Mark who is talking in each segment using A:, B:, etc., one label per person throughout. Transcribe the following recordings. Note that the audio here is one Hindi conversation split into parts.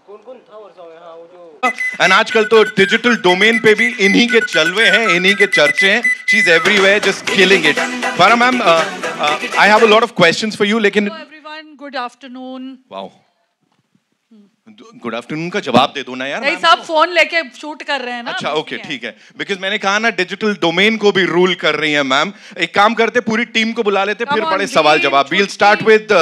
A: कौन था वर्षा में? हाँ, वो जो
B: एंड आजकल तो डिजिटल डोमेन पे भी इन्हीं के चलवे हैं, इन्हीं के चर्चे हैं. She is everywhere just killing it. Farah ma'am, I have a lot of questions for you, लेकिन
C: everyone, good afternoon.
B: Wow, good afternoon का जवाब दे दो ना यार.
C: नहीं, सब फोन लेके शूट कर रहे हैं ना.
B: अच्छा, ओके, ठीक है. बिकॉज मैंने कहा ना, डिजिटल डोमेन को भी रूल कर रही हैं मैम. एक काम करते, पूरी टीम को बुला लेते, फिर बड़े सवाल जवाब. वील स्टार्ट विद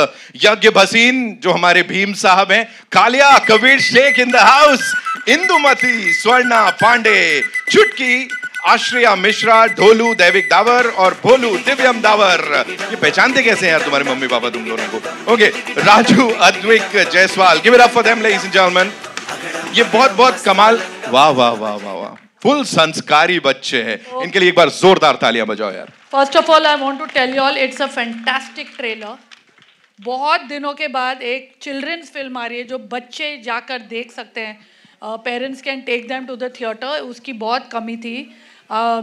B: यज्ञ भसीन, जो हमारे भीम साहब हैं. Kalia, Kabir Shaikh in the house. Indumati, Swarna Pandey, Chutki, Ashriya Mishra, Dholu दैविक दावर और भोलू दिव्यम दावर. ये पहचानते कैसे हैं यार तुम्हारे मम्मी पापा तुम दोनों को? Okay, Raju Advik Jaiswal. Give it up for them ladies and gentleman. ये बहुत बहुत कमाल. वाह वाह वाह वाह वाह, फुल संस्कारी बच्चे हैं. इनके लिए एक बार जोरदार तालियां बजाओ यार.
C: First of all I want to tell you all, it's a fantastic trailer. बहुत दिनों के बाद एक चिल्ड्रंस फिल्म आ रही है जो बच्चे जाकर देख सकते हैं. Parents can take them to the theatre. उसकी बहुत कमी थी.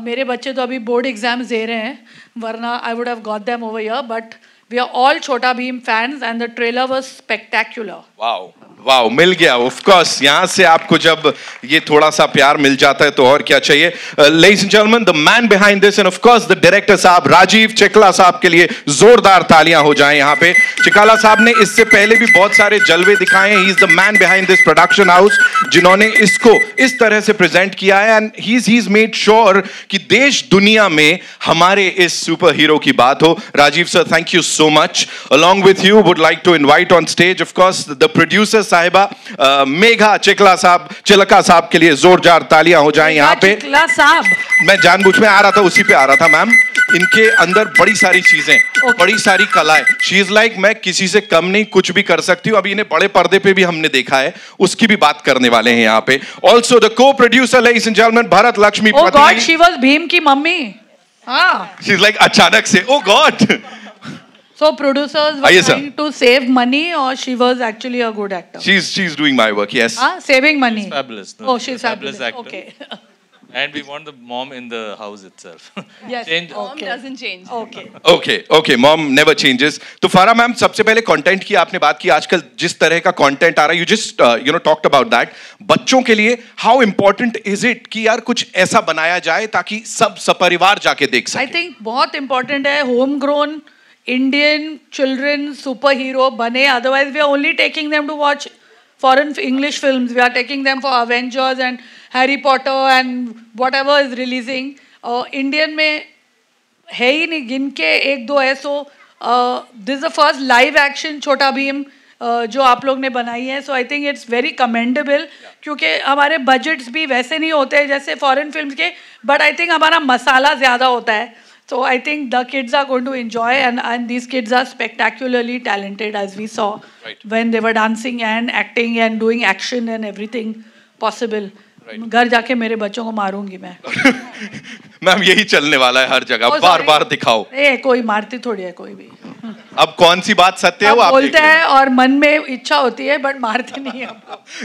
C: मेरे बच्चे तो अभी बोर्ड एग्जाम्स दे रहे हैं, वरना I would have got them over here. But we are all Chhota Bheem fans and the trailer was spectacular.
B: Wow wow, मिल गया. ऑफ कोर्स, यहाँ से आपको जब ये थोड़ा सा प्यार मिल जाता है तो और क्या चाहिए. Ladies and gentleman, the man behind this end of course the director साहब राजीव चिकला साहब के लिए जोरदार तालियां हो जाएं यहाँ पे. चिकाला साहब ने इससे पहले भी बहुत सारे जलवे दिखाए हैं. He is the man behind this production house, जिन्होंने इसको इस तरह से प्रेजेंट किया है. And he is made sure कि देश दुनिया में हमारे इस सुपर हीरो की बात हो. Rajiv sir, thank you so much. Along with you would like to invite on stage of course the producer साहिबा मेघा चिकला साहब, चिलका साहब के लिए जोरदार तालियां हो जाएं यहाँ पे.
C: चिकला साहब,
B: मैं जानबूझ में आ रहा था, उसी पे आ रहा था मैम. इनके अंदर बड़ी सारी चीजें, बड़ी सारी कलाएं. शी इज लाइक, मैं किसी से कम नहीं, कुछ भी कर सकती हूँ. अभी इन्हें बड़े पर्दे पे भी हमने देखा है, उसकी भी बात करने वाले हैं यहाँ पे. ऑल्सो द को producer ladies and gentleman Bharat Lakshmi.
C: Oh God, she was Bhim की मम्मी. हाँ,
B: शी इज लाइक अचानक से ओह God.
C: So producers were trying to save money, or she was actually a good actor?
B: She's doing my work, yes.
C: Saving money.
D: She's fabulous. No,
C: oh, she's fabulous.
D: Actor.
C: Okay.
D: And we want the mom in the house itself.
C: Yes.
E: Mom doesn't change.
C: Okay.
B: Okay. Mom never changes. तो फारा मैम, सबसे पहले कंटेंट की आपने बात की. आजकल जिस तरह का कंटेंट आ रहा है, you just talked about that. बच्चों के लिए how important is it कि यार कुछ ऐसा बनाया जाए ताकि सब सपरिवार जाके देख सके?
C: I think बहुत important है. Homegrown Indian children superhero बने. Otherwise we are only taking them to watch foreign English films. We are taking them for Avengers and Harry Potter and whatever is releasing. Indian में है ही नहीं, गिन के एक दो है. So this is the first live action छोटा भीम जो आप लोग ने बनाई है. So I think it's very commendable. क्योंकि हमारे budgets भी वैसे नहीं होते जैसे foreign films के, but I think हमारा मसाला ज़्यादा होता है. So I think the kids are going to enjoy, and these kids are spectacularly talented, as we saw when they were dancing and acting and doing action and everything possible. घर जाके मेरे बच्चों को मारूंगी मैं.
B: मैम, यही चलने वाला है हर जगह. बार बार दिखाओ.
C: कोई मारती थोड़ी है कोई भी.
B: अब कौन सी बात सत्य है वो आप
C: बोलते हैं और मन में इच्छा होती है, बट मारते नहीं है.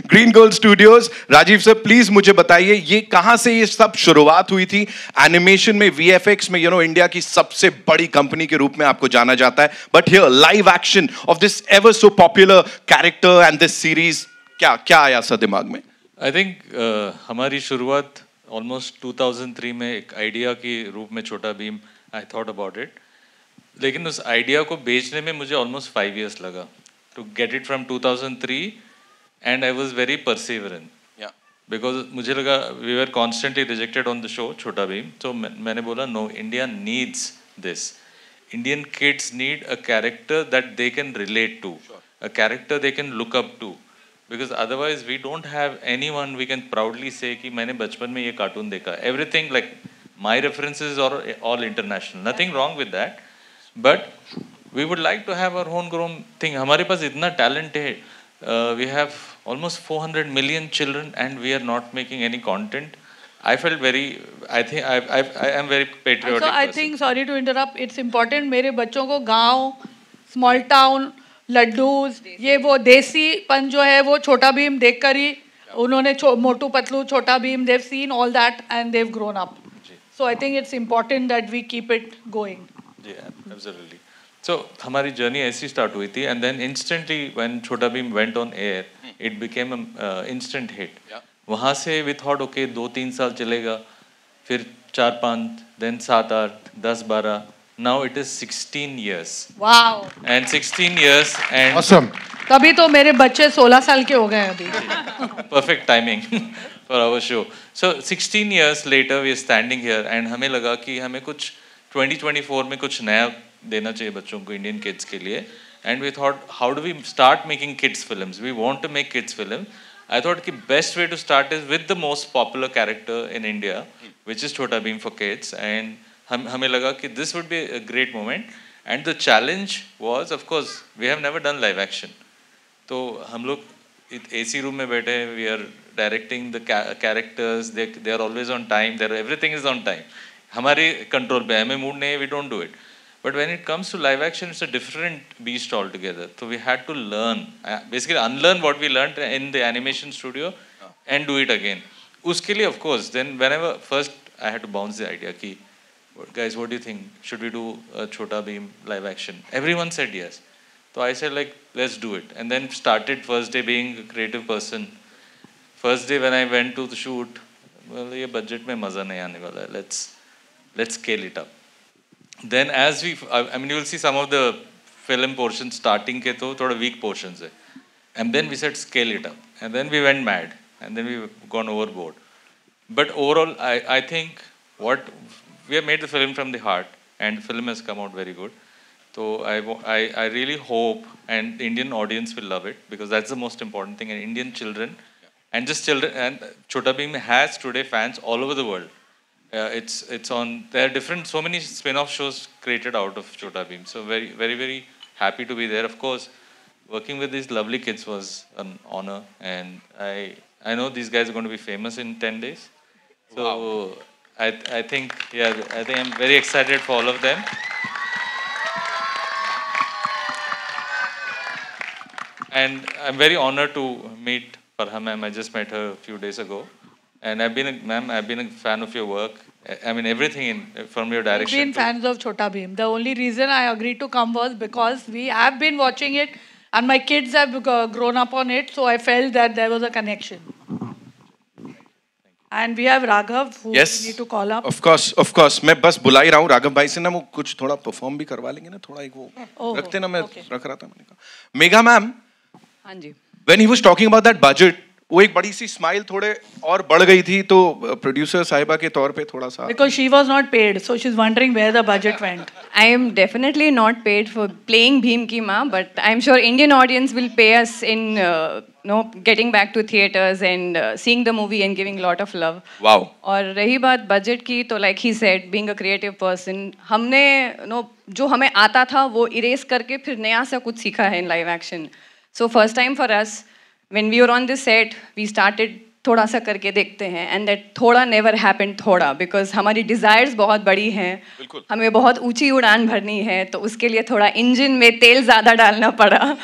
B: Green Gold Studios. Rajiv sir, please मुझे बताइए, ये कहां से ये सब शुरुआत हुई थी? एनिमेशन में, वीएफएक्स में, इंडिया की सबसे बड़ी कंपनी के रूप में आपको जाना जाता है, but here live action of this ever so popular character and this series, क्या आया सर दिमाग में?
D: आई थिंक हमारी शुरुआत ऑलमोस्ट 2003 में एक आइडिया के रूप में Chhota Bheem, I thought about it. लेकिन उस आइडिया को बेचने में मुझे ऑलमोस्ट 5 years लगा to get it from 2003. And I was very perseverant because मुझे लगा we were constantly rejected on the show Chhota Bheem. तो मैंने बोला no, India needs this. Indian kids need a character that they can relate to, a character they can look up to. Because otherwise we don't have anyone we can proudly say कि मैंने बचपन में ये कार्टून देखा. Everything like my references are all international. Nothing wrong with that. But we would like to have our homegrown thing. हमारे पास इतना talent है. We have almost 400 million children and we are not making any content. I felt very. I think I am very patriotic.
C: So I think, sorry to interrupt, it's important. मेरे बच्चों को गांव, small town, लड्डूज, ये वो देसीपन जो है वो छोटा भीम देखकर ही उन्होंने मोटू पतलू, छोटा Bhim, they've seen all that and they've grown up. So I think it's important that we keep it going.
D: Yeah, absolutely. So हमारी जर्नी ऐसी स्टार्ट हुई थी, and then instantly when छोटा Bhim went on air, it became a instant hit. वहाँ से we thought okay 2-3 साल चलेगा, फिर 4-5, then 7-8, 10-12. Now it is 16 years.
C: Wow.
D: And 16 years and
B: awesome.
C: तभी तो मेरे बच्चे 16 साल के हो गए अभी.
D: Perfect timing for our show. So 16 years later we are standing here and हमें लगा कि हमें कुछ 2024 में कुछ नया देना चाहिए बच्चों को, Indian kids के लिए. And we thought, how do we start making kids films? We want to make kids film. I thought the best way to start is with the most popular character in India, which is Chhota Bheem for kids. And हमें लगा कि this would be a great moment. And the challenge was, of course, we have never done live action. तो हम लोग AC room में बैठे, we are directing the characters. They are always on time. Everything is on time. हमारे control पे, हमें mood नहीं है, we don't do it. But when it comes to live action, it's a different beast altogether. So we had to learn, basically unlearn what we learned in the animation studio and do it again. उसके लिए, of course, then whenever first I had to bounce the idea कि, guys, what do you think? Should we do a Chhota Bheem live action? Everyone said yes. So I said like, let's do it. And then started first day being a creative person. First day when I went to the shoot, well, ये budget में मजा नहीं आने वाला है. Let's scale it up. Then as I mean, you will see some of the film portions starting के तो थोड़ा weak portions है. And then we said scale it up. And then we went mad. And then we've gone overboard. But overall, I think we have made the film from the heart, and the film has come out very good. So I really hope, and the Indian audience will love it, because that's the most important thing. And Indian children, and just children, and Chhota Bheem has today fans all over the world. It's on. There are different, so many spin-off shows created out of Chhota Bheem. So very, very, very happy to be there. Of course, working with these lovely kids was an honor, and I know these guys are going to be famous in 10 days. So wow. I think I'm very excited for all of them. And I'm very honored to meet Farha ma'am. I just met her a few days ago. And I've been a fan of your work. I mean, everything from your direction.
C: We've been fans of Chhota Bheem. The only reason I agreed to come was because we have been watching it and my kids have grown up on it. So I felt that there was a connection. And we have Raghav, who we need to call up.
B: Of course. मैं बस बुला ही रहा हूँ राघव भाई से ना, वो कुछ थोड़ा परफॉर्म भी करवा लेंगे ना, थोड़ा एक वो रखते ना, मैं रख रहा था, मैंने कहा मेघा मैम.
E: हाँ जी.
B: When he was talking about that budget, वो एक बड़ी सी स्माइल थोड़े और बढ़ गई थी, तो प्रोड्यूसर साहिबा के तौर पे थोड़ा सा.
C: Because she was not paid, so she's wondering where the budget went.
E: I am definitely not paid for playing Bheem ki maa, but I'm sure Indian audience will pay us in getting back to theaters and seeing the movie and giving a lot of love.
B: Wow.
E: और रही बात budget की, तो like he said, being a creative person, हमने जो हमें आता था वो erase करके फिर नया सा कुछ सीखा है in live action. So first time for us. When we were on this set, we started थोड़ा सा करके देखते हैं, and that थोड़ा never happened थोड़ा, because हमारी desires बहुत बड़ी हैं, हमें बहुत ऊंची उड़ान भरनी है, तो उसके लिए थोड़ा इंजन में तेल ज़्यादा डालना पड़ा.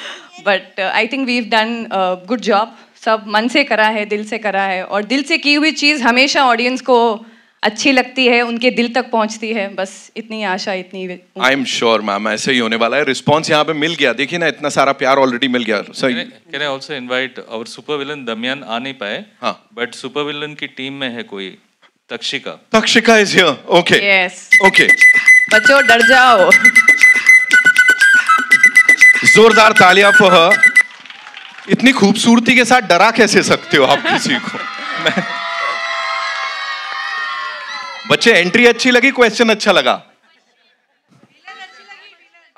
E: But I think we've done a good job. सब मन से करा है, दिल से करा है, और दिल से की हुई चीज़ हमेशा ऑडियंस को अच्छी लगती है, उनके दिल तक पहुंचती है. बस इतनी आशा, इतनी.
B: आई एम श्योर मैम ऐसे ही होने वाला है. रिस्पांस यहाँ पे मिल गया, देखिए ना, इतना सारा प्यार ऑलरेडी मिल गया. सही.
D: Can I also invite our super villain दमयन आ नहीं पाए, हाँ, बट सुपर विलन की टीम में है कोई Takshika.
B: Takshika is here. Okay.
E: Yes.
B: Okay.
E: बच्चों डर जाओ.
B: जोरदार तालियां फॉर हर. इतनी खूबसूरती के साथ डरा कैसे सकते हो आप किसी को? बच्चे एंट्री अच्छी लगी, क्वेश्चन अच्छा लगा?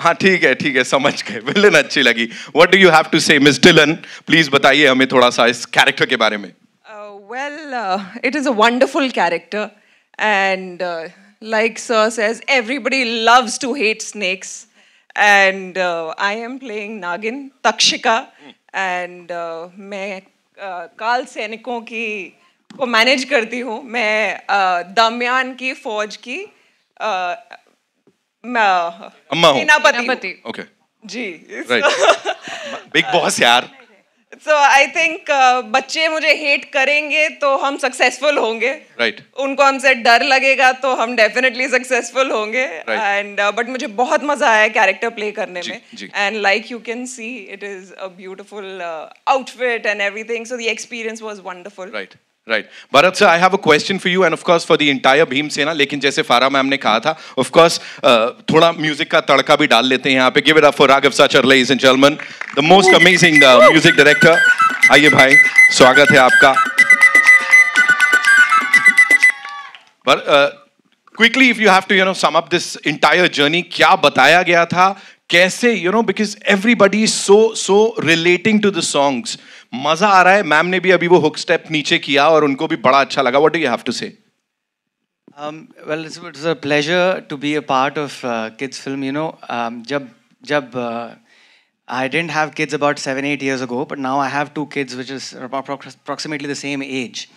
B: हाँ ठीक है, समझ गए. विलन अच्छी लगी. What do you have to say Miss Dillon? Please बताइए हमें थोड़ा सा इस कैरेक्टर के बारे में.
F: It is a wonderful character, and like Sir says, everybody loves to hate snakes, and I am playing Nagin, Takshika, and मैं काल सैनिकों को मैनेज करती हूँ. मैं दमयान की फौज की सेनापति.
B: ओके
F: जी.
B: राइट. बिग बॉस यार.
F: So I think बच्चे मुझे hate करेंगे तो हम successful होंगे.
B: Right.
F: उनको हमसे डर लगेगा तो हम definitely successful होंगे.
B: Right.
F: And but मुझे बहुत मजा आया character play करने में.
B: जी.
F: And like you can see, it is a beautiful outfit and everything. So the experience was wonderful.
B: Right. Right. Bharat sir, I have a question for you and of course for the entire Bhimsena. लेकिन जैसे फारा मैम ने कहा था, of course थोड़ा म्यूजिक का तड़का भी डाल लेते हैं यहाँ पे. Give it up for Raghav Sachar, ladies and gentlemen, the most amazing music director. आइए भाई, स्वागत है आपका. But quickly, if you have to sum up this entire journey, क्या बताया गया था, कैसे because everybody is so relating to the songs. मजा आ रहा है. मैम ने भी अभी वो हुक स्टेप नीचे किया और उनको भी बड़ा अच्छा लगा. What do you have to say?
A: Well, it was a pleasure to be a part of kids film. जब I didn't have kids about 7-8 years ago, but now I have 2 kids, which is approximately the same age.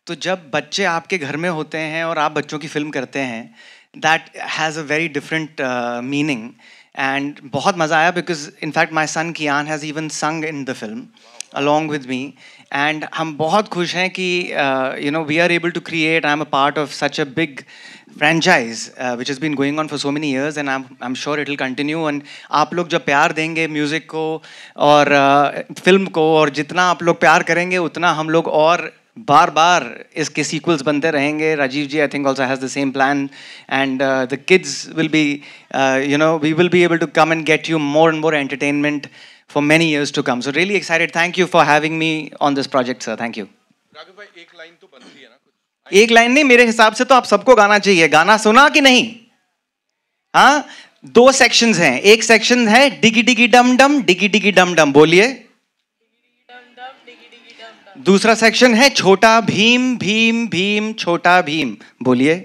A: तो जब बच्चे आपके घर में होते हैं और आप बच्चों की फिल्म करते हैं, that has a very different meaning. And बहुत मज़ा आया because in fact my son Kian has even sung in the film along with me. And हम बहुत खुश हैं कि we are able to create. I'm a part of such a big franchise which has been going on for so many years, and I'm sure it will continue. And आप लोग जब प्यार देंगे म्यूज़िक को और फिल्म को, और जितना आप लोग प्यार करेंगे उतना हम लोग और बार बार इसके सीक्वल्स बनते रहेंगे. राजीव जी I think also has the same plan, and the kids will be we will be able to come and get you more and more entertainment for many years to come. So really excited. Thank you for having me on this project, sir. Thank you.
B: Raghav भाई, एक लाइन तो बनती है ना.
A: एक लाइन नहीं, मेरे हिसाब से तो आप सबको गाना चाहिए. गाना सुना कि नहीं? हाँ, 2 सेक्शंस हैं. एक सेक्शन है डिगी डिगी डम डम, डिगी डिगी डम डम. बोलिए. दूसरा सेक्शन है छोटा भीम भीम भीम छोटा भीम. बोलिए.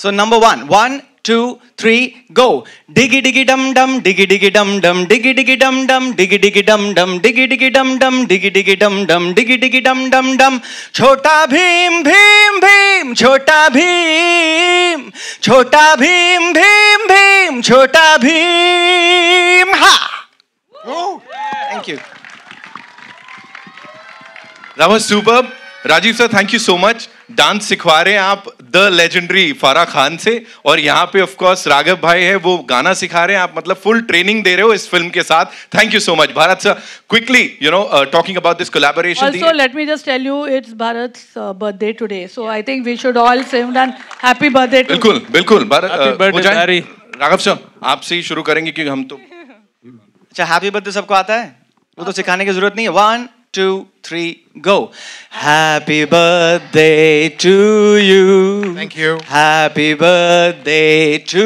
A: So number 1, 1, 2, 3, go. Diggy diggy dum dum, diggy diggy dum dum, diggy diggy dum dum, diggy diggy dum dum, diggy diggy dum dum, diggy diggy dum dum, diggy diggy dum dum dum. छोटा भीम भीम भीम छोटा भीम, छोटा भीम भीम भीम छोटा भीम. हा. Thank you.
B: That was superb. Rajiv sir, thank you so much. Dance सिखवा रहे हैं आप द लेजेंडरी फारा खान से, और यहाँ पे ऑफ कोर्स राघव भाई है, वो गाना सिखा रहे हैं. आप मतलब फुल ट्रेनिंग दे रहे हो इस फिल्म के साथ. Thank you so much. Bharat sir, quickly talking about this collaboration.
C: Also, let me just tell you, it's Bharat's birthday today, so I think we should all say and happy birthday to
B: बिल्कुल बिल्कुल.
D: Happy birthday, Barry.
B: Raghav sir, आपसे ही शुरू करेंगे क्योंकि हम तो.
A: अच्छा, हैप्पी बर्थडे सबको आता है, वो तो सिखाने की जरूरत नहीं है. 1, 2, 3, go. Happy birthday to you.
G: Thank you.
A: Happy birthday to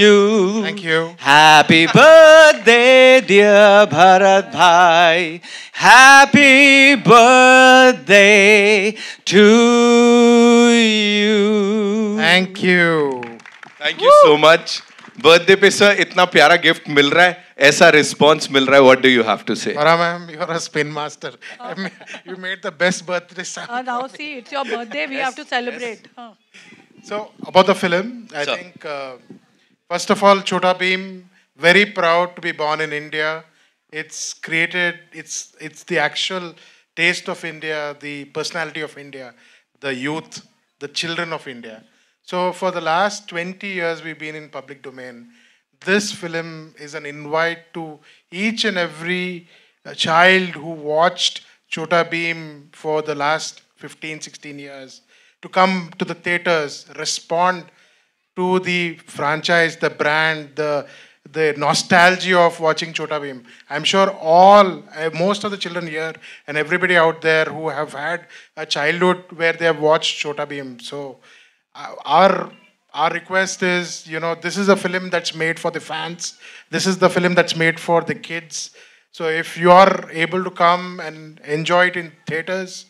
A: you.
G: Thank you.
A: Happy birthday, dear Bharat Bhai. Happy birthday to you.
G: Thank you.
B: Thank you so much. Birthday पे सर इतना प्यारा गिफ्ट मिल रहा है, ऐसा रिस्पॉन्स मिल रहा है. What do you have to say?
G: Farah ma'am, you're a spin master. You made the best birthday song.
C: now see, it's your birthday, we have to celebrate.
G: So about the film, I
B: Sir.
G: think first of all, Chota Bheem, very proud to be born in India. It's created. It's the actual taste of India, the personality of India, the youth, the children of India. So for the last 20 years, we've been in public domain. This film is an invite to each and every child who watched Chota Bheem for the last 15, 16 years to come to the theaters, respond to the franchise, the brand, the nostalgia of watching Chota Bheem. I'm sure most of the children here and everybody out there who have had a childhood where they have watched Chota Bheem. So our request is, this is a film that's made for the fans. This is the film that's made for the kids. So if you are able to come and enjoy it in theaters,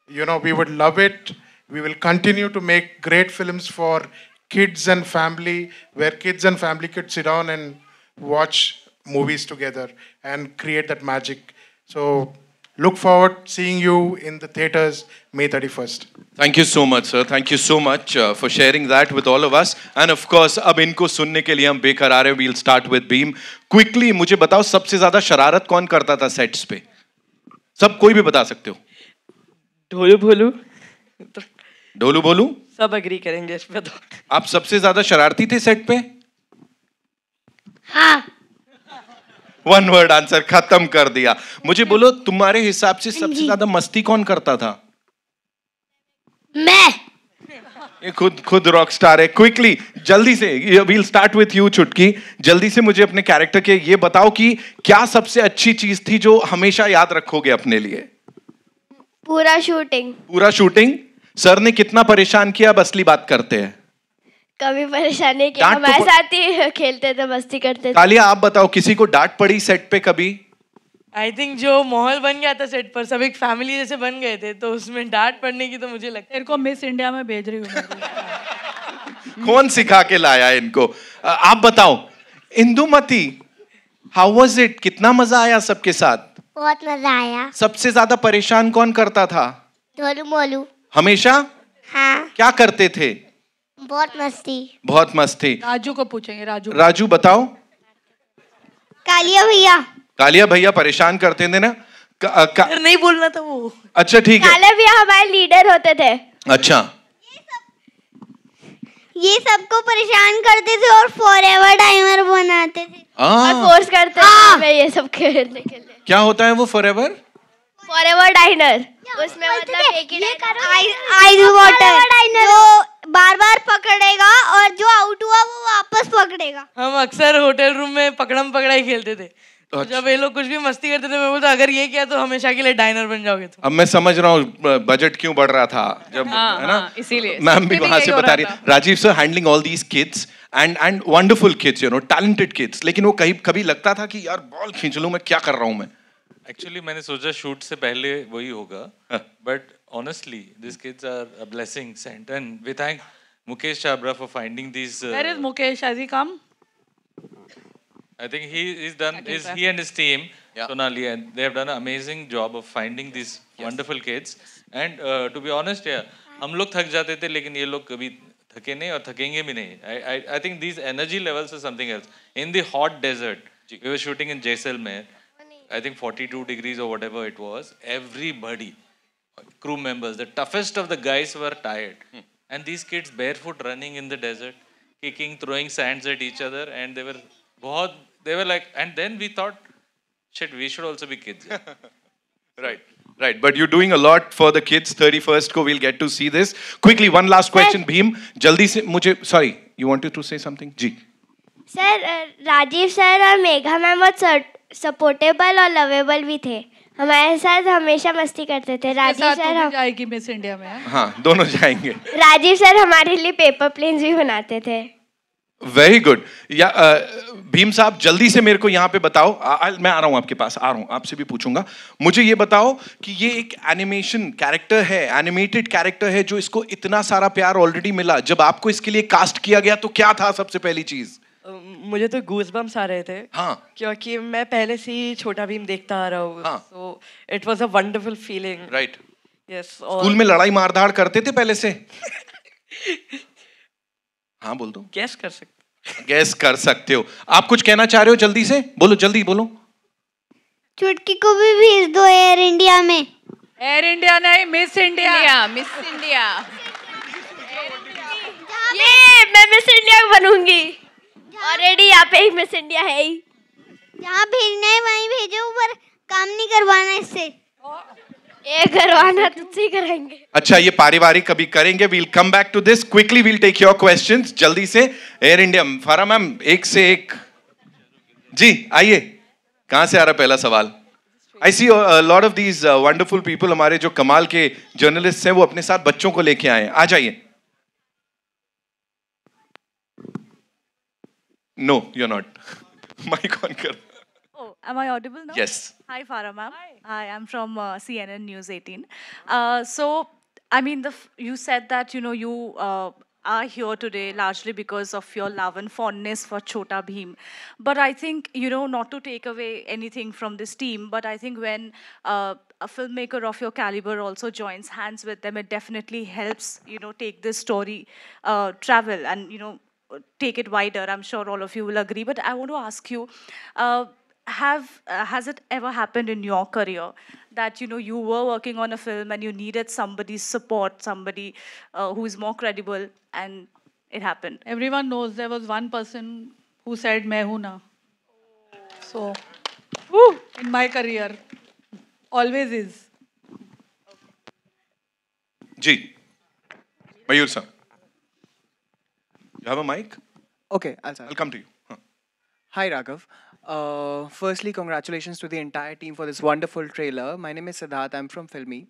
G: we would love it. We will continue to make great films for kids and family, where kids and family could sit down and watch movies together and create that magic. So Look forward seeing you in the theaters May 31st.
B: Thank you so much, sir. Thank you so much for sharing that with all of us. And of course, अब इनको सुनने के लिए हम बेकरार हैं. We'll start with Beam. Quickly, मुझे बताओ सबसे ज्यादा शरारत कौन करता था सेट्स पे? सब कोई भी बता सकते हो.
H: ढोलू भोलू.
B: ढोलू भोलू.
H: सब एग्री करेंगे इस पे तो.
B: आप सबसे ज्यादा शरारती थे सेट पे?
I: हाँ.
B: वन वर्ड आंसर खत्म कर दिया. मुझे बोलो तुम्हारे हिसाब से सबसे ज्यादा मस्ती कौन करता था?
I: मैं.
B: ये खुद रॉक स्टार है. क्विकली जल्दी से वील स्टार्ट विथ यू चुटकी. जल्दी से मुझे अपने कैरेक्टर के ये बताओ कि क्या सबसे अच्छी चीज थी जो हमेशा याद रखोगे अपने लिए?
I: पूरा शूटिंग.
B: पूरा शूटिंग. सर ने कितना परेशान किया? अब असली बात करते हैं.
I: कभी परेशान नहीं किया.
B: डांट तो
I: हमारे साथ ही खेलते थे, मस्ती करते थे.
B: तालिया आप बताओ किसी को डांट पड़ी सेट पे कभी?
H: आई थिंक जो माहौल बन गया था सेट पर, सब एक फैमिली जैसे बन गए थे, तो उसमें डांट पड़ने की तो मुझे लगता है.
C: तेरे को मिस इंडिया में भेज रही हूँ.
B: कौन सिखा के लाया इनको? आप बताओ इंदुमती, हाउ वाज इट? कितना मजा आया सबके साथ?
I: बहुत मजा आया.
B: सबसे ज्यादा परेशान कौन करता था?
I: ढोलू मोलू.
B: हमेशा?
I: हाँ.
B: क्या करते थे?
I: बहुत मस्ती.
B: बहुत मस्ती.
C: राजू को पूछेंगे.
B: राजू बताओ.
I: कालिया भैया.
B: कालिया भैया परेशान करते थे ना?
H: नहीं बोलना था वो.
B: अच्छा ठीक है.
I: कालिया भैया हमारे लीडर होते थे.
B: अच्छा.
I: ये सबको परेशान करते थे और फॉरएवर टाइमर बनाते थे और फोर्स करते थे हमें ये सब खेलने के लिए.
B: क्या होता है वो फॉरएवर?
I: Forever dinar. उसमें मतलब एक ही आइस वाटर जो बार बार पकड़ेगा और जो आउट हुआ वो वापस पकड़ेगा.
H: हम अक्सर होटल रूम में पकड़म पकड़ाई खेलते थे. तो जब ये लोग कुछ भी मस्ती करते थे मैं बोलता अगर ये किया तो हमेशा के लिए डाइनर बन जाओगे. तो
B: अब मैं समझ रहा हूँ बजट क्यों बढ़ रहा था जब, है ना?
E: इसीलिए
B: मैम भी वहां से बता रही. Rajiv sir handling all these kids and wonderful kids, you know, talented kids. लेकिन वो कभी लगता था कि यार बॉल खींच लूं, मैं क्या कर रहा हूँ मैं.
D: एक्चुअली मैंने सोचा शूट से पहले वही होगा, but honestly this kids are a blessing sent and we thank Mukesh Chhabra for finding this.
C: Where is Mukesh? Has he come?
D: I think he's done. He and his team, Sonali, and they have done an amazing job of finding these wonderful kids. And to be honest, हम लोग थक जाते थे, लेकिन ये लोग कभी थके नहीं और थकेंगे भी नहीं. I think these energy levels are something else. In the hot desert, we were shooting in Jaisalmer. I think 42 degrees or whatever it was. Everybody, crew members, the toughest of the guys were tired. And these kids barefoot running in the desert, kicking, throwing sands at each other, and they were like, and then we thought, shit, we should also be kids.
B: Right. But you're doing a lot for the kids. 31st ko we'll get to see this. Quickly, one last question, Bheem. Jaldi se mujhe, sorry, you wanted to say something? Ji.
I: Sir Rajiv sir और मेघा मैम बहुत सपोर्टेबल और लवेबल भी थे. हमारे साथ हमेशा मस्ती करते थे. राजीव सर
C: जाएगी मिस इंडिया में.
B: हाँ, दोनों जाएंगे.
I: राजीव सर हमारे लिए पेपर प्लेन्स भी बनाते थे.
B: Very good. या भीम साहब जल्दी से मेरे को यहाँ पे बताओ. मैं आ रहा हूँ आपके पास, आ रहा हूँ, आपसे भी पूछूंगा. मुझे ये बताओ कि ये एक एनिमेशन कैरेक्टर है, एनिमेटेड कैरेक्टर है, जो इसको इतना सारा प्यार ऑलरेडी मिला. जब आपको इसके लिए कास्ट किया गया तो क्या था सबसे पहली चीज?
H: मुझे तो गूज़बम्स आ रहे थे.
B: हाँ.
H: क्योंकि मैं पहले से ही छोटा भीम देखता आ रहा हूँ. So it was a wonderful feeling.
B: Right.
H: Yes.
B: School में लड़ाई मारधाड़ करते थे पहले से? हाँ बोल दो. गैस कर सकते हो. आप कुछ कहना चाह रहे हो? जल्दी से बोलो, जल्दी बोलो.
I: चुटकी को भी भेज दो एयर इंडिया में.
C: एयर इंडिया नहीं, मिस इंडिया.
E: Miss India.
I: ये मैं मिस इंडिया बनूंगी. ऑलरेडी यहाँ पे ही मिस इंडिया है ही. जहाँ भेजना है वहीं भेजो, पर काम नहीं करवाना इससे. ये करवाना तुझसे ही कराएंगे.
B: अच्छा, ये पारिवारिक कभी करेंगे. We'll come back to this. Quickly we'll take your questions. जल्दी से एयर इंडिया. फारा मैम एक से एक. जी आइए. कहाँ से आ रहा पहला सवाल? I see lot of these wonderful people. हमारे जो कमाल के जर्नलिस्ट हैं वो अपने साथ बच्चों को लेके आए हैं. आ जाइए. No, you're not. Mic on kar.
J: Oh, am I audible now?
B: Yes.
J: Hi, Farah ma'am. Hi, I'm from CNN News 18. So, I mean, you said that, you know, you are here today largely because of your love and fondness for Chota Bheem. But I think, not to take away anything from this team, but I think when a filmmaker of your caliber also joins hands with them, it definitely helps, take this story, travel and, take it wider. I'm sure all of you will agree. But I want to ask you, has it ever happened in your career that you were working on a film and you needed somebody's support, somebody who is more credible, and it happened?
C: Everyone knows there was one person who said "मैं हूँ ना." So, in my career, always is.
B: Ji, Mayur sir, you have a mic?
K: Okay, I'll
B: come to you.
K: Hi, Raghav. Firstly, congratulations to the entire team for this wonderful trailer. My name is Siddharth. I'm from Filmy.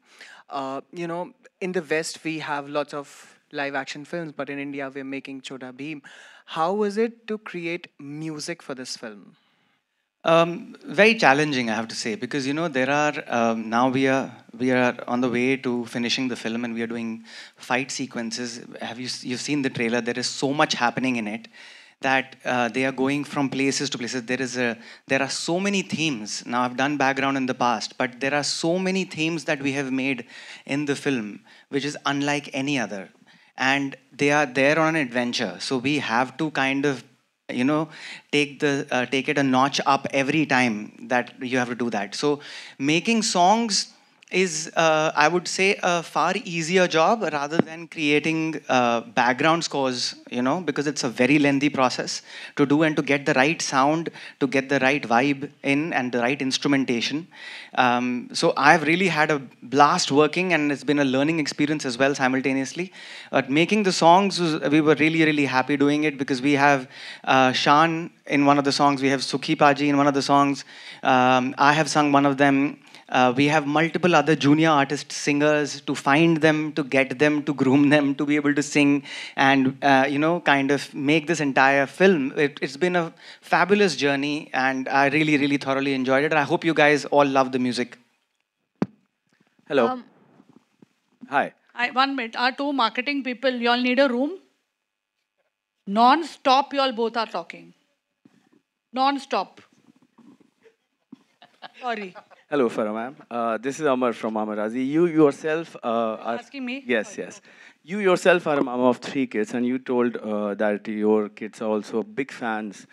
K: In the West, we have lots of live action films, but in India, we're making Chota Bheem. How was it to create music for this film?
A: Very challenging, I have to say, because there are now we are on the way to finishing the film, and we are doing fight sequences. You've seen the trailer? There is so much happening in it that they are going from places to places. There are so many themes. Now, I've done background in the past, but there are so many themes that we have made in the film, which is unlike any other. And they are there on an adventure. So we have to kind of, take it a notch up every time that you have to do that. So making songs is, I would say, a far easier job rather than creating background scores, because it's a very lengthy process to do and to get the right sound, to get the right vibe in and the right instrumentation. So I've really had a blast working, and it's been a learning experience as well simultaneously. But making the songs, we were really, really happy doing it because we have Shan in one of the songs, we have Sukhi Paji in one of the songs. I have sung one of them. We have multiple other junior artists, singers, to find them, to get them, to groom them, to be able to sing and, kind of make this entire film. It's been a fabulous journey, and I really, really thoroughly enjoyed it. I hope you guys all love the music.
L: Hello. Hi.
C: 1 minute. Our two marketing people, you all need a room? Non-stop, you all both are talking. Non-stop. Sorry.
L: Hello, Farah ma'am. This is Amar from Amarazi. You yourself are
C: asking me?
L: Yes, yes. You yourself are a mom of 3 kids, and you told that your kids are also big fans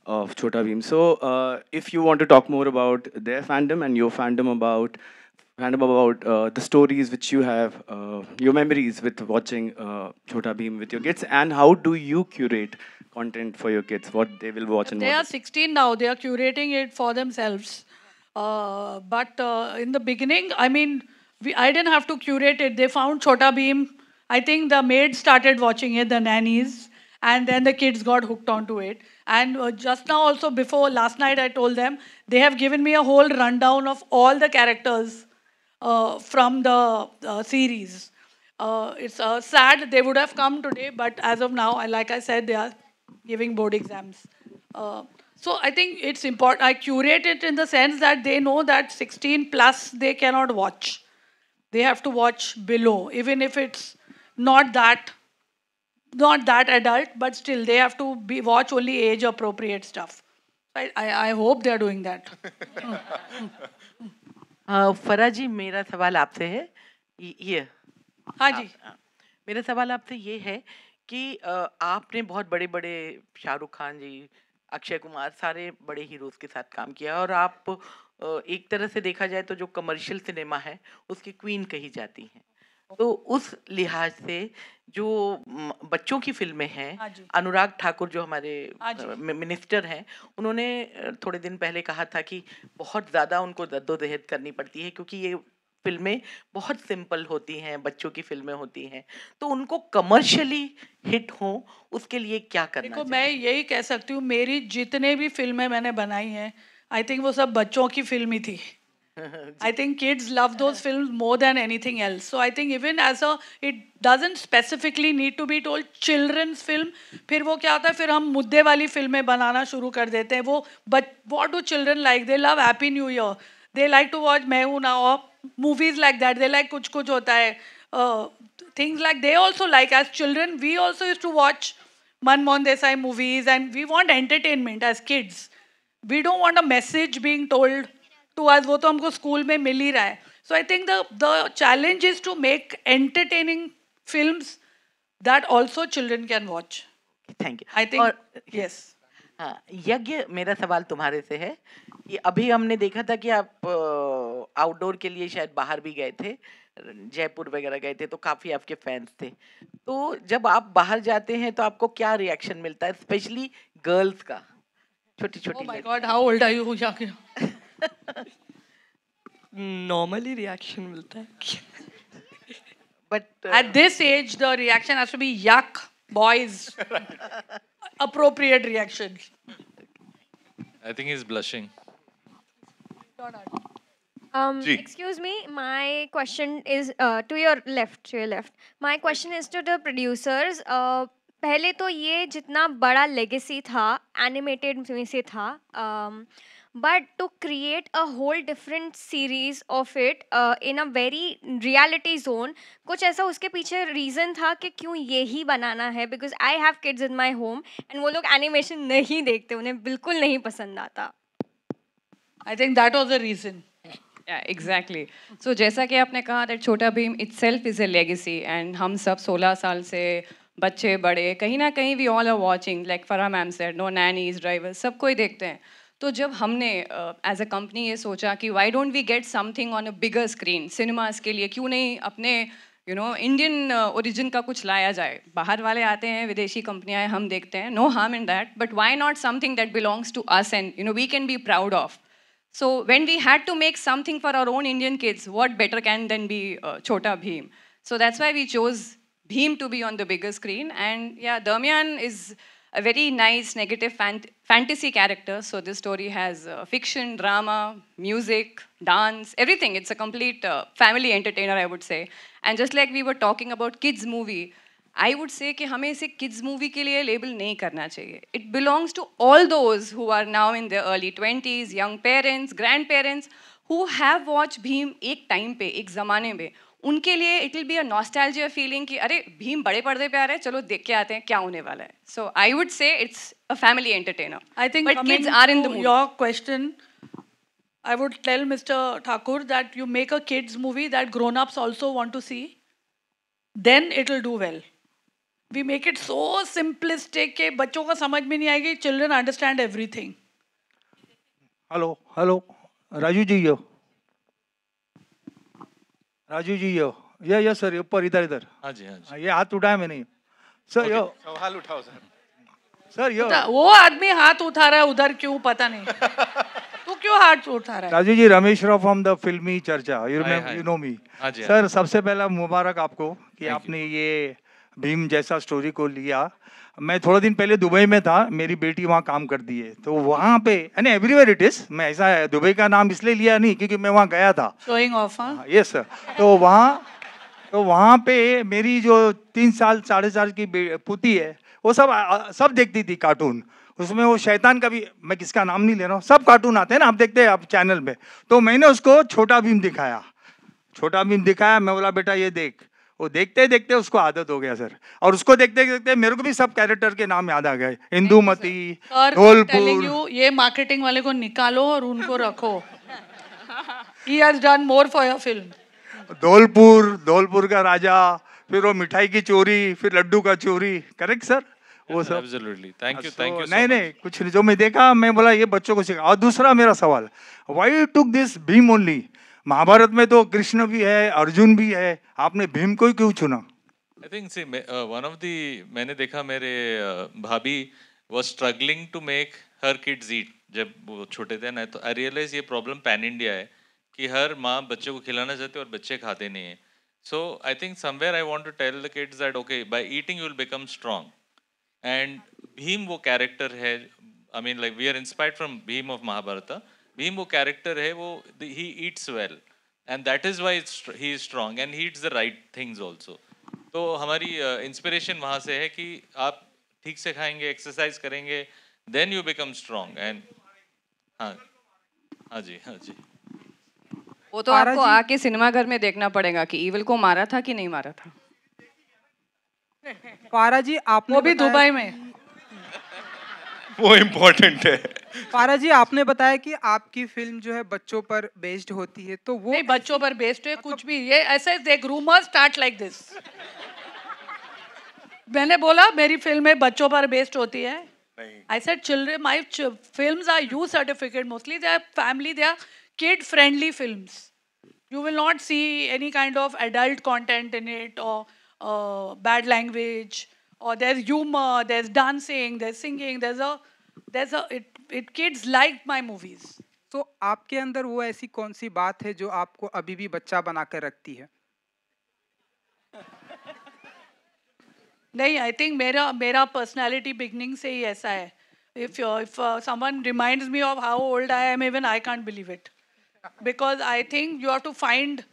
L: of Chota Bheem. So, if you want to talk more about their fandom and your fandom about the stories which you have, your memories with watching Chota Bheem with your kids, and how do you curate content for your kids, what they will watch and
C: They are 16 now. They are curating it for themselves. But in the beginning, I mean, I didn't have to curate it. They found Chota Bheem. I think the maids started watching it, the nannies, and then the kids got hooked onto it. And just now also, before last night, I told them, they have given me a whole rundown of all the characters from the series. It's sad they would have come today, but as of now, like I said, they are giving board exams. So I think it's important. I curate it in the sense that they know that 16 plus they cannot watch. They have to watch below, even if it's not that adult, but still they have to watch only age appropriate stuff. I hope they are doing that.
M: फरा जी, मेरा सवाल आपसे है ये।
C: हाँ जी।
M: मेरा सवाल आपसे ये है कि आपने बहुत बड़े बड़े शाहरुख खान जी, अक्षय कुमार, सारे बड़े हीरोज के साथ काम किया, और आप एक तरह से देखा जाए तो जो कमर्शियल सिनेमा है उसकी क्वीन कही जाती हैं। तो उस लिहाज से जो बच्चों की फिल्में हैं, अनुराग ठाकुर जो हमारे मिनिस्टर हैं, उन्होंने थोड़े दिन पहले कहा था कि बहुत ज़्यादा उनको जद्दोजहद करनी पड़ती है क्योंकि ये फिल्में बहुत सिंपल होती हैं, बच्चों की फिल्में होती हैं, तो उनको कमर्शियली हिट हो उसके लिए क्या करना चाहिए?
C: देखो, मैं यही कह सकती हूँ, मेरी जितने भी फिल्में मैंने बनाई हैं, आई थिंक वो सब बच्चों की फिल्म ही थी. I think kids love those films more than anything else. So I think even as it doesn't specifically need to be told children's film. फिर वो क्या होता है, फिर हम मुद्दे वाली फिल्में बनाना शुरू कर देते हैं. वो what do children like? They love Happy New Year. They like to watch मैं हूँ ना, or movies like that. They like कुछ कुछ होता है. things like they also like. As children, we also used to watch Manmohan Desai movies, and we want entertainment as kids. We don't want a message being told to us. वो तो हमको school में मिल ही रहा है. So I think the challenge is to make entertaining films that also children can watch.
M: Thank you.
C: I think yes.
M: हाँ, यज्ञ, मेरा सवाल तुम्हारे से है कि अभी हमने देखा था कि आप आउटडोर के लिए शायद बाहर भी गए थे, जयपुर वगैरह गए थे, तो काफी आपके फैंस थे. तो जब आप बाहर जाते हैं तो आपको क्या रिएक्शन मिलता है, स्पेशली गर्ल्स का, छोटी छोटी?
C: Oh my God, how old are you, Yaqi?
N: Normally reaction मिलता है.
M: But
C: at this age, the reaction has to be yuck, boys. Appropriate reaction.
D: I think he's blushing.
I: Excuse me, my question is to your left. My question is to the producers. पहले तो ये जितना बड़ा legacy था, animated में से था, but to create a whole different series of it in a very reality zone, कुछ ऐसा उसके पीछे reason था कि क्यों ये ही बनाना है? Because I have kids in my home and वो लोग animation नहीं देखते, उन्हें बिल्कुल नहीं पसंद आता.
C: I think that was the reason.
E: Yeah, exactly. So जैसा कि आपने कहा that छोटा Bhim itself is a legacy, and हम सब 16 साल से बच्चे बड़े कहीं ना कहीं we all are watching, like Farah ma'am said, no nannies, drivers, सब कोई देखते हैं. तो जब हमने as a company ये सोचा कि why don't we get something on a bigger screen, cinemas के लिए क्यों नहीं अपने इंडियन ओरिजिन का कुछ लाया जाए. बाहर वाले आते हैं, विदेशी कंपनियां हैं, हम देखते हैं, no harm in that, but why not something that belongs to us and we can be proud of. So when we had to make something for our own Indian kids, what better can than be Chota Bheem? So that's why we chose Bheem to be on the bigger screen. And yeah, Darmiyan is a very nice negative fantasy character. So this story has fiction, drama, music, dance, everything. It's a complete family entertainer, I would say. And just like we were talking about kids movie, I would say कि हमें इसे kids movie के लिए label नहीं करना चाहिए. It belongs to all those who are now in their early 20s, young parents, grandparents, who have watched Bheem एक time पे, एक ज़माने में. उनके लिए it will be a nostalgia feeling कि अरे भीम बड़े पर्दे पे आ रहे हैं, चलो देख के आते हैं क्या होने वाला है. So I would say it's a family entertainer.
C: I think
E: but kids are in the movie.
C: Your question, I would tell Mr. Thakur that you make a kids movie that grown-ups also want to see, then it will do well. We make it so simplistic कि बच्चों को समझ में नहीं आएगी. Children understand everything.
O: Hello, Raju ji यो. राजू जी यो. ये सर ऊपर इधर.
D: हाँ जी.
O: ये हाथ उठाया मैंने. सर यो.
B: सवाल उठाओ सर.
C: सर यो. वो आदमी हाथ उठा रहा है उधर क्यों पता नहीं. तू क्यों हाथ उठा रहा है?
O: राजू जी, रमेश राव फ्रॉम द फिल्मी चर्चा. You know me. सर सबसे पहला मुबारक आपको कि आपने ये भीम जैसा स्टोरी को लिया. मैं थोड़ा दिन पहले दुबई में था, मेरी बेटी वहाँ काम करती है, तो वहाँ पे यानी एवरीवेयर इट इज. मैं ऐसा दुबई का नाम इसलिए लिया नहीं क्योंकि मैं वहाँ गया था.
C: Showing off.
O: Yes sir. तो वहाँ पे मेरी जो 3 साल 4.5 की पुती है, वो सब देखती थी कार्टून. उसमें वो शैतान का भी, मैं किसका नाम नहीं ले रहा हूँ, सब कार्टून आते हैं ना, आप देखते हैं आप चैनल में. तो मैंने उसको छोटा भीम दिखाया. मैं बोला बेटा ये देख. वो देखते देखते उसको आदत हो गया सर. और उसको देखते देखते मेरे को भी सब कैरेक्टर के नाम याद आ गए. इंदुमती, धौलपुर.
C: ये मार्केटिंग वाले को निकालो और उनको रखो. He has done more for your film.
O: Dholpur का राजा, फिर वो मिठाई की चोरी, फिर लड्डू का चोरी. Correct sir? वो सब.
D: Absolutely. Thank you.
O: नहीं कुछ जो मैं देखा, मैं बोला ये बच्चों को सिखा. और दूसरा मेरा सवाल, why you took this Bhim only? Mahabharat में तो कृष्ण भी है, अर्जुन भी है, आपने भीम को ही क्यों चुना?
D: I think see one of the मैंने देखा मेरे भाभी was struggling to make her kids eat जब वो छोटे थे ना. तो I realize ये problem pan India है कि हर माँ बच्चों को खिलाना चाहते और बच्चे खाते नहीं हैं. So I think somewhere I want to tell the kids that okay, by eating you will become strong. And Bhim वो character है. I mean like we are inspired from Bhim of Mahabharata. Bhim वो कैरेक्टर है, वो he eats well and that is why he is strong and he eats the right things also. तो हमारी इंस्पिरेशन वहाँ से है कि आप ठीक से खाएंगे, एक्सरसाइज करेंगे, then you become strong. And हाँ जी.
E: वो तो आपको आके सिनेमा घर में देखना पड़ेगा कि ईविल को मारा था कि नहीं मारा था।
K: फारा जी आपने
C: वो भी दुबई में,
B: वो इम्पोर्टेंट है।
K: फारा जी आपने बताया कि आपकी फिल्म जो है बच्चों पर बेस्ड होती है, तो वो
C: नहीं बच्चों पर बेस्ड है कुछ भी, ये ऐसे देख रूमर स्टार्ट लाइक दिस। मैंने बोला मेरी फिल्में बच्चों पर बेस्ड होती है। I said children, my films are U certificate mostly. They are family, they are kid friendly films. You will not see any kind of adult content in it or bad language, or there's humor, there's dancing, there's singing, it kids like my movies.
K: तो आपके अंदर वो ऐसी कौन सी बात है जो आपको अभी भी बच्चा बना कर रखती है?
C: नहीं, आई थिंक मेरा पर्सनैलिटी बिगनिंग से ही ऐसा है. If someone reminds me of how old I am, even I can't believe it. Because I think you have to find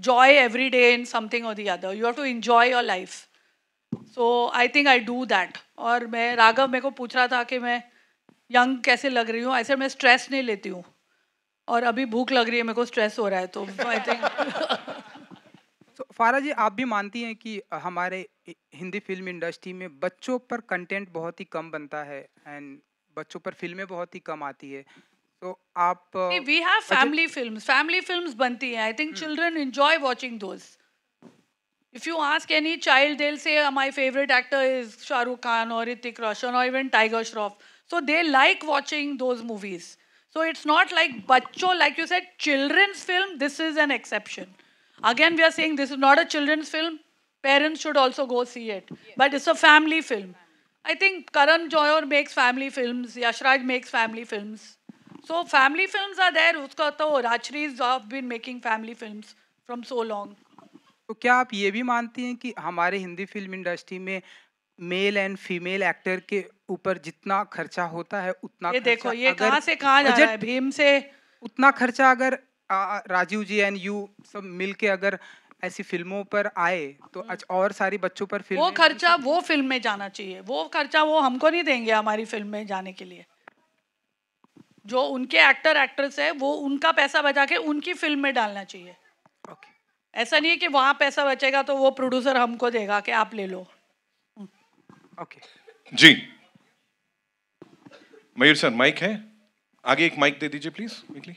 C: joy every day in something or the other. You have to enjoy your life. So I think I do that. और मैं राघव मेरे को पूछ रहा था कि मैं यंग कैसे लग रही हूँ. ऐसे मैं स्ट्रेस नहीं लेती हूँ. और अभी भूख लग रही है, मेरे को स्ट्रेस हो रहा है, तो आई थिंक.
K: फारा जी आप भी मानती हैं कि हमारे हिंदी फिल्म इंडस्ट्री में बच्चों पर कंटेंट बहुत ही कम बनता है एंड बच्चों पर फिल्में बहुत ही कम आती है, तो आप
C: वी हैव फैमिली फिल्म्स बनती हैं. I think children enjoy watching those. If you ask any child, they'll say my favorite actor is Shah Rukh Khan or Hrithik Roshan or even Tiger Shroff. So they like watching those movies. So it's not like bachcho, like you said, children's film. This is an exception. Again, we are saying this is not a children's film. Parents should also go see it. But it's a family film. I think Karan Johar makes family films. Yash Raj makes family films. So family films are there. Uska to Rajshree's have been making family films from so long.
K: तो क्या आप ये भी मानती हैं कि हमारे हिंदी फिल्म इंडस्ट्री में मेल एंड फीमेल एक्टर के ऊपर जितना खर्चा होता है उतना
C: ये देखो ये कहाँ से कहाँ जा रहा है, भीम से
K: उतना खर्चा अगर राजीव जी एंड यू सब मिलके अगर ऐसी फिल्मों पर आए तो और सारी बच्चों पर फिल्म,
C: वो खर्चा वो फिल्म में जाना चाहिए. वो खर्चा वो हमको नहीं देंगे हमारी फिल्म में जाने के लिए. जो उनके एक्टर एक्ट्रेस है वो उनका पैसा बचा के उनकी फिल्म में डालना चाहिए. ऐसा नहीं है कि वहां पैसा बचेगा तो वो प्रोड्यूसर हमको देगा कि आप ले लो.
K: ओके
B: जी मयूर सर माइक है, आगे एक माइक दे दीजिए please quickly.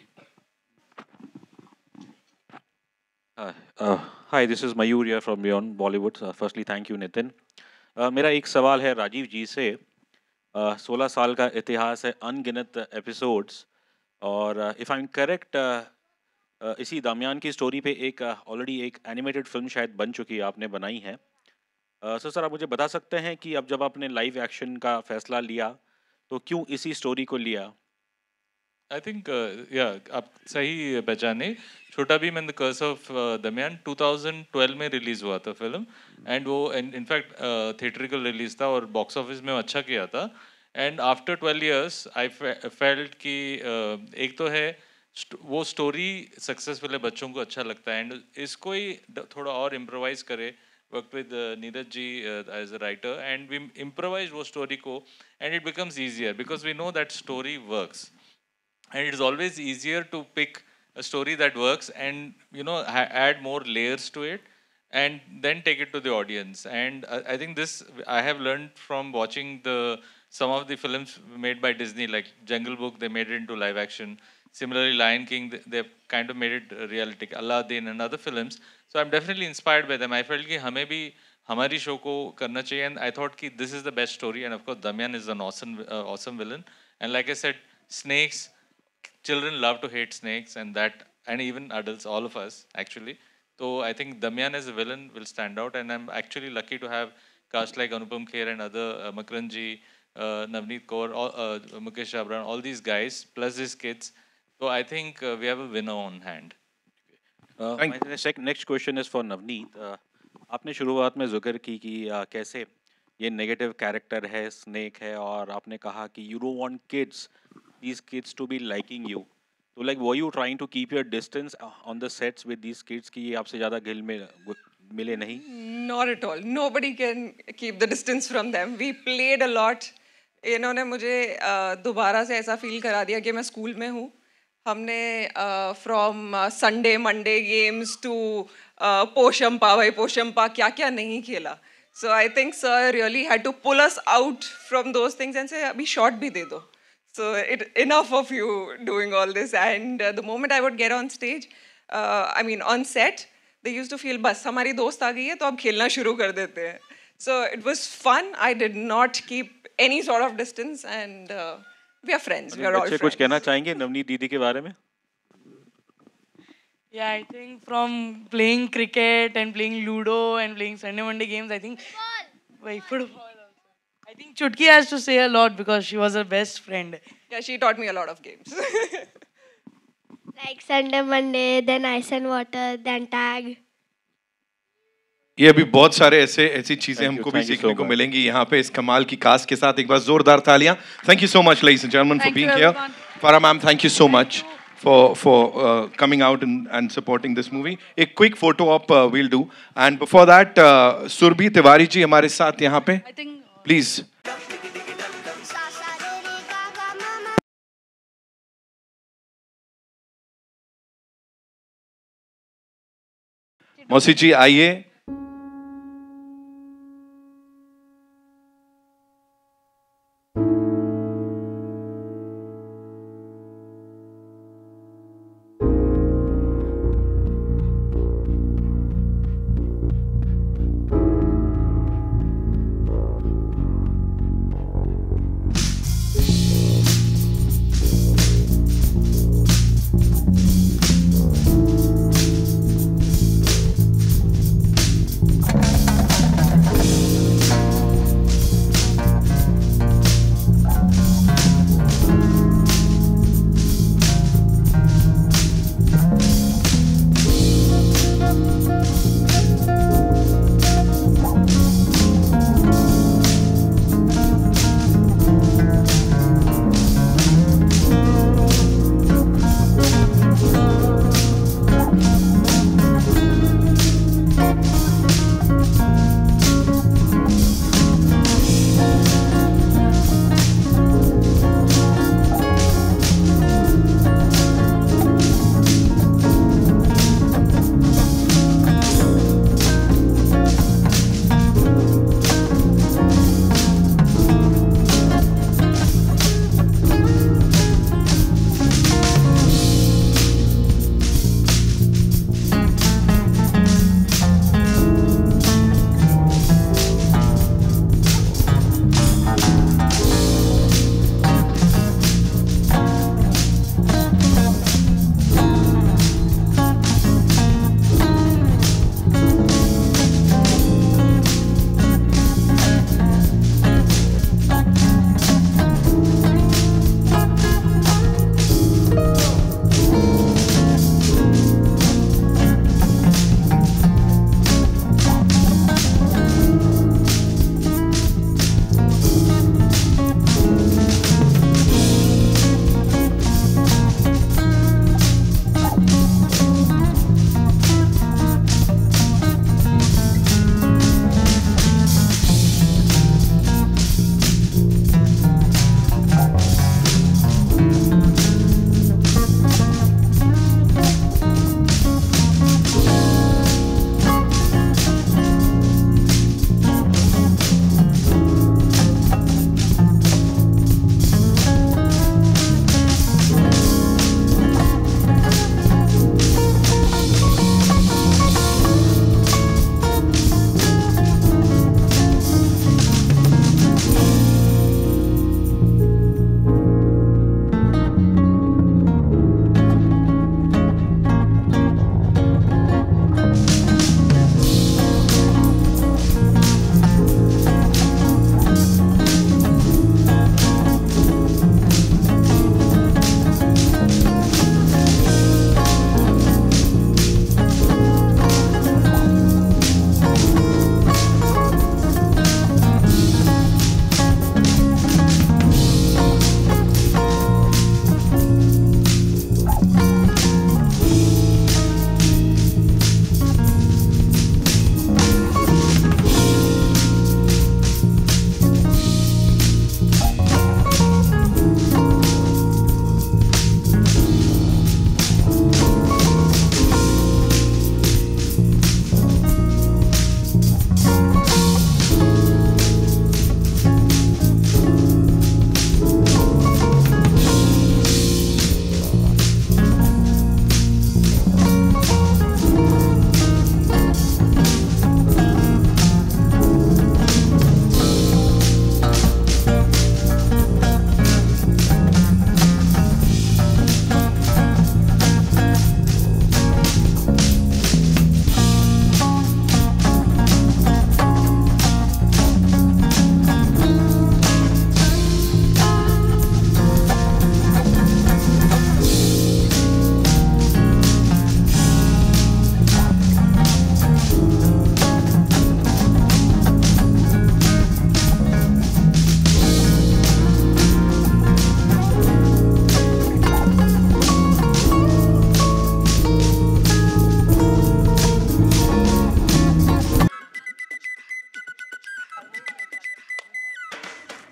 P: Hi, this is Mayur here from beyond Bollywood. Firstly thank you Nitin. मेरा एक सवाल है राजीव जी से. 16 साल का इतिहास है, अनगिनत एपिसोड्स, और इफ आई एम करेक्ट इसी दरमियान की स्टोरी पे एक ऑलरेडी एक एनिमेटेड फिल्म शायद बन चुकी है, आपने बनाई है. सो सर आप मुझे बता सकते हैं कि अब जब आपने लाइव एक्शन का फैसला लिया तो क्यों इसी स्टोरी को लिया?
D: आई थिंक या आप सही पहचाने. Chhota Bheem and the curse of Damyaan 2012 में रिलीज हुआ था फिल्म, एंड वो इनफैक्ट थिएट्रिकल रिलीज था और बॉक्स ऑफिस में अच्छा किया था. And after 12 years I felt कि एक तो है वो स्टोरी सक्सेसफुल है, बच्चों को अच्छा लगता है, एंड इसको ही थोड़ा और इम्प्रोवाइज करे. Work with Neeraj ji as a writer, and we improvise वो स्टोरी को, and it becomes easier because we know that story works, and it is always easier to pick a story that works and, you know, add more layers to it and then take it to the audience. And I think this I have learned from watching some of the films made by Disney, like Jungle Book. They made it into live action. Similarly, Lion King, they've kind of made it realistic. Aladdin and other films. So I'm definitely inspired by them. I felt कि हमें भी हमारी शो को करना चाहिए, and I thought कि this is the best story. And of course, Damayan is an awesome villain. And like I said, snakes. Children love to hate snakes, and even adults, all of us actually. So I think Damayan as a villain will stand out, and I'm actually lucky to have cast like Anupam Kher and other Makran ji, Navneet Kaur, Mukesh Abran, all these guys plus these kids. So I think we have a winner on hand.
P: My next question is for Navneet. आपने शुरुआत में जिक्र की कि कैसे ये नेगेटिव कैरेक्टर है, स्नेक है, और आपने कहा कि you don't want these kids to be liking you. So like were you trying to keep your distance on the sets with these kids कि ये आपसे ज़्यादा घिल मिले नहीं?
F: Not at all. Nobody can keep the distance from them. We played a lot. इन्होंने मुझे दोबारा से ऐसा फील करा दिया कि मैं स्कूल में हूँ. हमने from Sunday Monday games to Poshampa भाई पोशंपा क्या क्या नहीं खेला. So I think sir really had to pull us out from those things and say abhi shot bhi de do. So enough of you doing all this. And the moment I would get on stage, I mean on set, they used to feel bas hamari dost aa gayi hai to ab khelna shuru kar dete hain. So it was fun. I did not keep any sort of distance and we are friends. We are all friends.
P: कुछ कहना चाहेंगे नवनीत दीदी के बारे में?
H: Yeah, I think from playing cricket and playing Ludo and playing Sunday Monday games, I think football also. I think Chutki has to say a lot because she was her best friend.
F: Yeah, she taught me a lot of games.
I: Like Sunday Monday, then ice and water, then tag.
B: ये अभी बहुत सारे ऐसी चीजें हमको भी सीखने को मिलेंगी यहाँ पे इस कमाल की कास्ट के साथ. एक बार जोरदार तालियां. Thank you so much, ladies and gentlemen, for being here. Farah ma'am, thank you so much for coming out and supporting this movie. A quick photo op we'll do, and before that, Surbhi Tiwari ji हमारे साथ यहाँ पे. Please. मौसी जी आइए.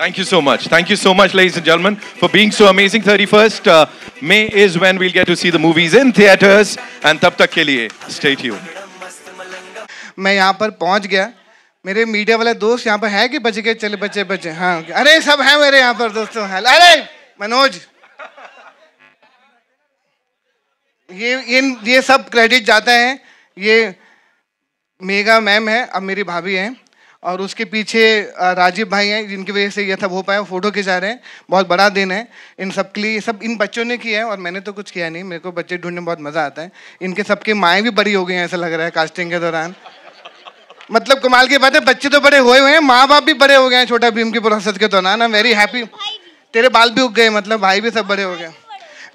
B: Thank you so much. Thank you so much, ladies and gentlemen, for being so amazing. 31st May is when we'll get to see the movies in theaters. And तब तक के लिए, stay tuned.
Q: मैं यहाँ पर पहुँच गया. मेरे मीडिया वाले दोस्त यहाँ पर है कि बच गए? चले बचे. हाँ, अरे सब हैं मेरे यहाँ पर दोस्तों. अरे मनोज, ये सब क्रेडिट जाता है. ये मेगा मैम है, अब मेरी भाभी हैं, और उसके पीछे राजीव भाई हैं जिनकी वजह से ये सब हो पाया. फोटो खिंचा रहे हैं, बहुत बड़ा दिन है इन सब के लिए. सब इन बच्चों ने किया है और मैंने तो कुछ किया नहीं. मेरे को बच्चे ढूंढने में बहुत मज़ा आता है. इनके सबके माएँ भी बड़ी हो गई हैं ऐसा लग रहा है कास्टिंग के दौरान. मतलब कमाल की बात है, बच्चे तो बड़े हुए हैं, माँ बाप भी बड़े हो गए हैं छोटा भीम की प्रोसेस के दौरान. I am very happy. तेरे बाल भी उग गए, मतलब भाई भी सब बड़े हो गए.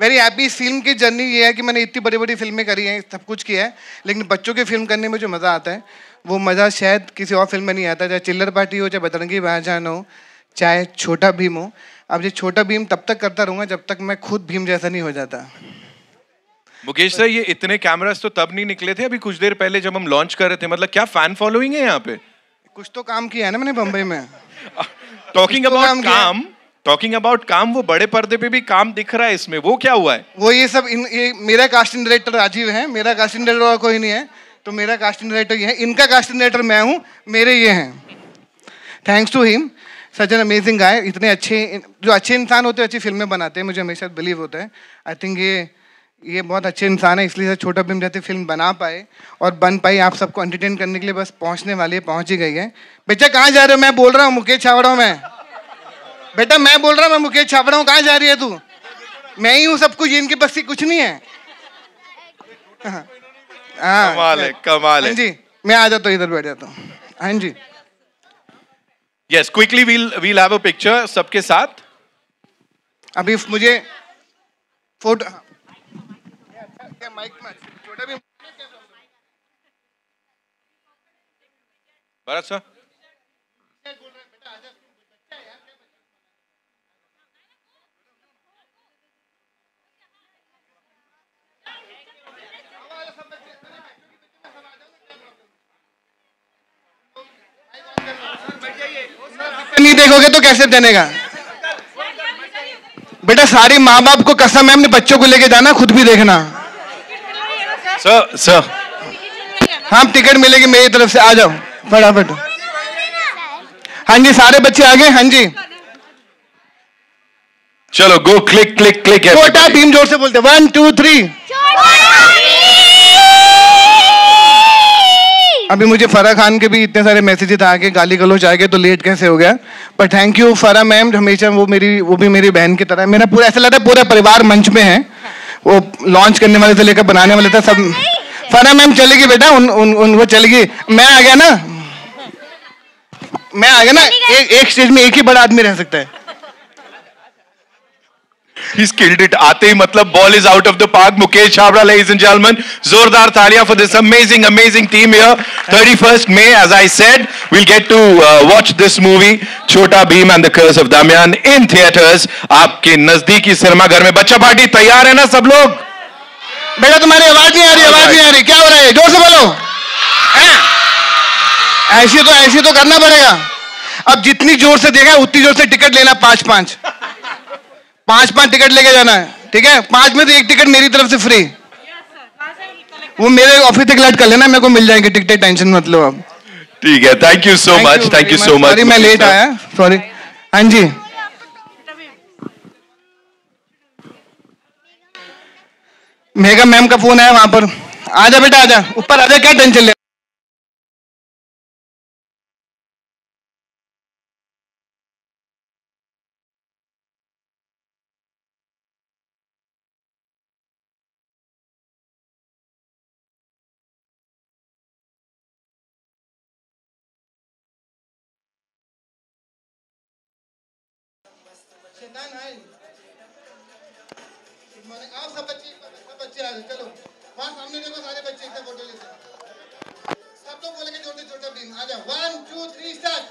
Q: Very happy. इस फिल्म की जर्नी ये है कि मैंने इतनी बड़ी बड़ी फिल्में करी हैं, सब कुछ किया है, लेकिन बच्चों की फिल्म करने में जो मज़ा आता है वो मज़ा शायद किसी और फिल्म में नहीं आता. चाहे चिल्लर पार्टी हो, चाहे बजरंगी भाईजान हो, चाहे छोटा भीम हो. अब ये छोटा भीम तब तक करता रहूँगा जब तक मैं खुद भीम जैसा नहीं हो जाता.
B: मुकेश सर, ये इतने कैमरास तो तब नहीं निकले थे, अभी कुछ देर पहले जब हम लॉन्च कर रहे थे. मतलब क्या फैन फॉलोइंग है यहाँ पे?
Q: कुछ तो काम किया है ना मैंने बम्बई में.
B: टॉकिंग अबाउट काम, वो बड़े पर्दे पे भी काम दिख रहा है इसमें, वो क्या हुआ है?
Q: वो ये सब ये मेरा कास्टिंग डायरेक्टर राजीव है, मेरा कास्टिंग डायरेक्टर और कोई नहीं है. तो मेरा कास्टिंग डायरेक्टर ये है, इनका कास्टिंग डायरेक्टर मैं हूँ, मेरे ये हैं. Thanks to him, such an amazing guy. इतने अच्छे जो अच्छे इंसान होते हैं अच्छी फिल्में बनाते हैं, मुझे हमेशा बिलीव होता है. आई थिंक ये बहुत अच्छे इंसान है, इसलिए छोटा भीम जैसी फिल्म बना पाए और बन पाई. आप सबको एंटरटेन करने के लिए बस पहुंचने वाली है, पहुंच ही गई है. बेटा कहाँ जा रहे हो? मैं बोल रहा हूँ मुकेश छाबड़ा हूँ मैं. बेटा मैं बोल रहा हूँ, मैं मुकेश छाबड़ा हूँ. कहाँ जा रही है तू? मैं ही हूँ सब कुछ, इनके बस की कुछ नहीं है.
B: कमाल है, कमाल है.
Q: हाँ जी, मैं आ जाता हूँ, इधर बैठ जाता हूँ. हाँ जी.
B: Yes, quickly we'll have a picture सबके साथ.
Q: अभी मुझे फोटो
B: भरत सर.
Q: नहीं देखोगे तो कैसे बनेगा? बेटा सारी माँ बाप को कसम है, अपने बच्चों को लेके जाना, खुद भी देखना.
B: सर
Q: हाँ टिकट मिलेगी मेरी तरफ से, आ जाओ फटाफट. हाँ जी सारे बच्चे आ गए. हाँ जी
B: चलो गो क्लिक क्लिक क्लिक.
Q: छोटा भीम जोर से बोलते 1 2 3. अभी मुझे फराह खान के भी इतने सारे मैसेजेस आ गए, गाली गलौज आ गए, तो लेट कैसे हो गया. पर थैंक यू फराह मैम, हमेशा वो भी मेरी बहन की तरह. मेरा पूरा ऐसा लगता है पूरा परिवार मंच में है. वो लॉन्च करने वाले से लेकर बनाने वाले था सब. फराह मैम चलेगी बेटा, वो चलेगी. मैं आ गया ना, एक स्टेज में एक ही बड़ा आदमी रह सकता है.
B: He's killed it. आते ही मतलब ball is out of the park. Mukesh Chhabra, ladies and gentlemen. जोरदार तालियां for this amazing team here. 31st May, as I said, we'll get to watch this movie, Chhota Bheem and the Curse of Damayan, in theaters. आपके नजदीकी सिनेमा घर में. बच्चा पार्टी तैयार है ना सब लोग?
Q: बेटा तुम्हारी आवाज नहीं आ रही. क्या हो रहा है? जोर से बोलो. ऐसे तो करना पड़ेगा. अब जितनी जोर से देखा उतनी जोर से टिकट लेना. 5 टिकट लेके जाना है, ठीक है? 5 में तो 1 टिकट मेरी तरफ से फ्री. वो मेरे ऑफिस तक लट कर लेना, मेरे को मिल जाएंगे टिकट, टेंशन मत लो आप.
B: ठीक है. Thank you so much. Thank you so much.
Q: Sorry मैं लेट आया, सॉरी. हाँ जी मेगा मैम का फोन है वहां पर. आजा बेटा आजा, ऊपर आजा, क्या टेंशन ले. आप सब बच्चे आ जाओ. चलो वहां सामने देखो, सारे बच्चे एक फोटो लेते हैं. सब लोग बोलेंगे जोर से छोटा भीम. आ जाओ. 1 2 3 स्टार्ट.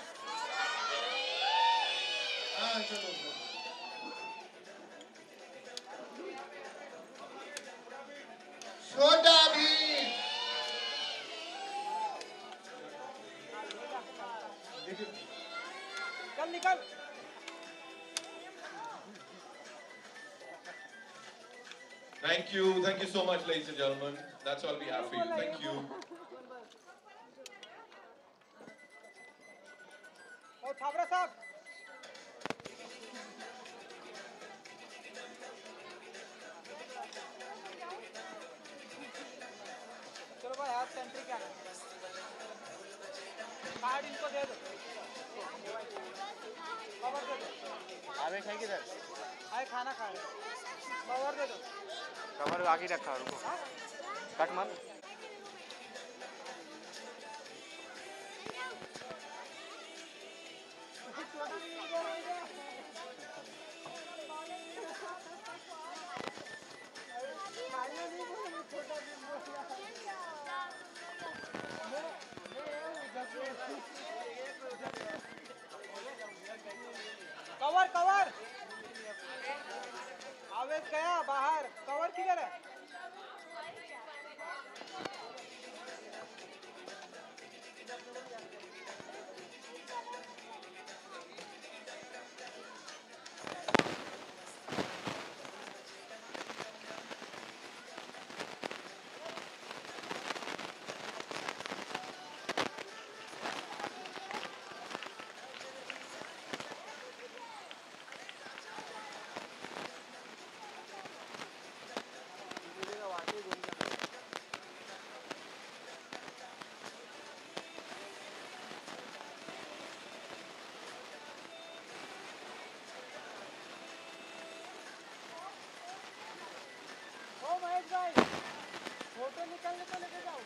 Q: हाँ चलो. छोटा भीम. निकल.
B: Thank you so much, ladies and gentlemen. That's all we have for you. Thank you.
O: Chhabra साहब चलो भाई हाथ सेंट्री क्या कार्ड इनको दे दो कवर दे दो आवे खाई किधर आए खाना खा रहे कवर दे दो कवर आगे रखा रुको कट मार कवर कवर आवेश गया बाहर कवर किधर है ओ महेश भाई फोटो निकालने को लेके जाओ